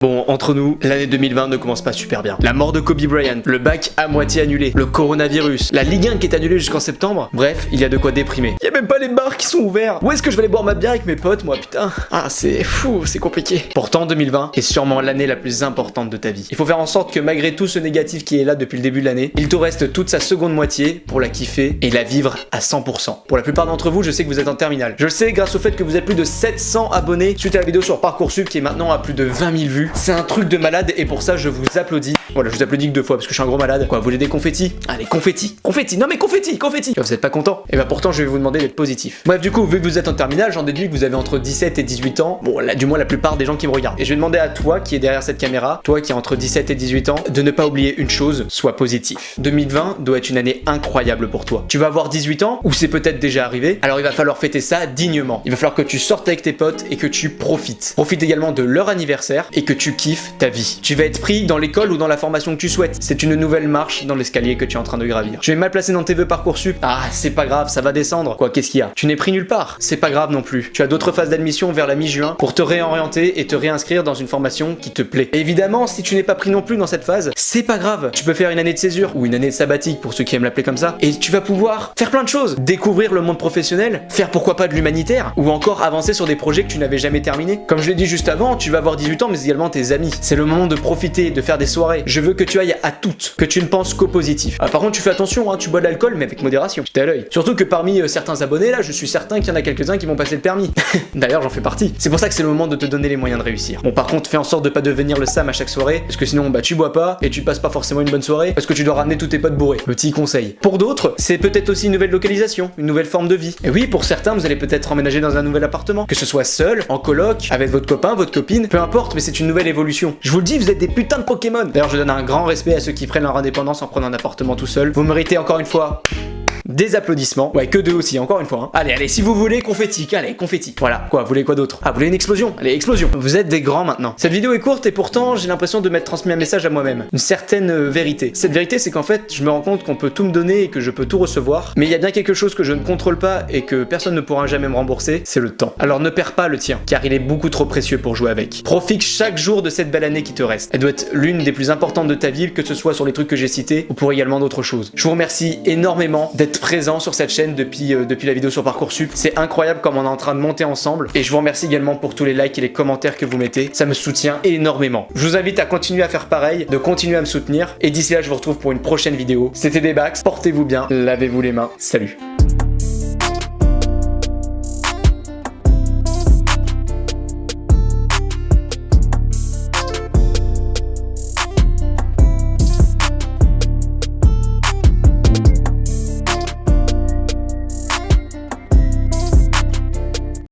Bon, entre nous, l'année 2020 ne commence pas super bien. La mort de Kobe Bryant, le bac à moitié annulé, le coronavirus, la Ligue 1 qui est annulée jusqu'en septembre. Bref, il y a de quoi déprimer. Il y a même pas les bars qui sont ouverts. Où est-ce que je vais aller boire ma bière avec mes potes, moi, putain? Ah, c'est fou, c'est compliqué. Pourtant, 2020 est sûrement l'année la plus importante de ta vie. Il faut faire en sorte que malgré tout ce négatif qui est là depuis le début de l'année, il te reste toute sa seconde moitié pour la kiffer et la vivre à 100%. Pour la plupart d'entre vous, je sais que vous êtes en terminale. Je le sais grâce au fait que vous êtes plus de 700 abonnés suite à la vidéo sur Parcoursup qui est maintenant à plus de 20 000 vues. C'est un truc de malade et pour ça je vous applaudis. Voilà, je vous applaudis que 2 fois parce que je suis un gros malade. Quoi, vous voulez des confettis? Allez, confettis, confettis, non mais confettis, confettis. Vous êtes pas content? Et bah pourtant je vais vous demander d'être positif. Bref, du coup, vu que vous êtes en terminale, j'en déduis que vous avez entre 17 et 18 ans. Bon, là, du moins la plupart des gens qui me regardent. Et je vais demander à toi qui est derrière cette caméra, toi qui est entre 17 et 18 ans, de ne pas oublier une chose, sois positif. 2020 doit être une année incroyable pour toi. Tu vas avoir 18 ans, ou c'est peut-être déjà arrivé, alors il va falloir fêter ça dignement. Il va falloir que tu sortes avec tes potes et que tu profites. Profite également de leur anniversaire et que tu kiffes ta vie. Tu vas être pris dans l'école ou dans la formation que tu souhaites. C'est une nouvelle marche dans l'escalier que tu es en train de gravir. Tu es mal placé dans tes vœux Parcoursup. Ah, c'est pas grave, ça va descendre. Quoi, qu'est-ce qu'il y a? Tu n'es pris nulle part. C'est pas grave non plus. Tu as d'autres phases d'admission vers la mi-juin pour te réorienter et te réinscrire dans une formation qui te plaît. Et évidemment, si tu n'es pas pris non plus dans cette phase, c'est pas grave. Tu peux faire une année de césure ou une année de sabbatique pour ceux qui aiment l'appeler comme ça et tu vas pouvoir faire plein de choses. Découvrir le monde professionnel, faire pourquoi pas de l'humanitaire ou encore avancer sur des projets que tu n'avais jamais terminés. Comme je l'ai dit juste avant, tu vas avoir 18 ans mais également tes amis. C'est le moment de profiter, de faire des soirées. Je veux que tu ailles à toutes, que tu ne penses qu'au positif. Ah, par contre, tu fais attention, hein, tu bois de l'alcool, mais avec modération. J'étais à l'œil. Surtout que parmi certains abonnés, là, je suis certain qu'il y en a quelques-uns qui vont passer le permis. D'ailleurs, j'en fais partie. C'est pour ça que c'est le moment de te donner les moyens de réussir. Bon, par contre, fais en sorte de pas devenir le Sam à chaque soirée, parce que sinon, bah, tu bois pas et tu passes pas forcément une bonne soirée, parce que tu dois ramener tous tes potes bourrés. Petit conseil. Pour d'autres, c'est peut-être aussi une nouvelle localisation, une nouvelle forme de vie. Et oui, pour certains, vous allez peut-être emménager dans un nouvel appartement, que ce soit seul, en coloc, avec votre copain, votre copine, peu importe, mais c'est une nouvelle évolution. Je vous le dis, vous êtes des putains de Pokémon. D'ailleurs, je donne un grand respect à ceux qui prennent leur indépendance en prenant un appartement tout seul. Vous méritez encore une fois des applaudissements. Ouais, que 2 aussi, encore une fois. Hein. Allez, allez, si vous voulez, confetti, allez, confetti. Voilà, quoi, vous voulez quoi d'autre? Ah, vous voulez une explosion? Allez, explosion. Vous êtes des grands maintenant. Cette vidéo est courte et pourtant, j'ai l'impression de m'être transmis un message à moi-même. Une certaine vérité. Cette vérité, c'est qu'en fait, je me rends compte qu'on peut tout me donner et que je peux tout recevoir, mais il y a bien quelque chose que je ne contrôle pas et que personne ne pourra jamais me rembourser, c'est le temps. Alors ne perds pas le tien, car il est beaucoup trop précieux pour jouer avec. Profite chaque jour de cette belle année qui te reste. Elle doit être l'une des plus importantes de ta vie, que ce soit sur les trucs que j'ai cités ou pour également d'autres choses. Je vous remercie énormément d'être présent sur cette chaîne depuis la vidéo sur Parcoursup. C'est incroyable comme on est en train de monter ensemble et je vous remercie également pour tous les likes et les commentaires que vous mettez. Ça me soutient énormément. Je vous invite à continuer à faire pareil, de continuer à me soutenir et d'ici là je vous retrouve pour une prochaine vidéo. C'était Debax, portez-vous bien, lavez-vous les mains, salut.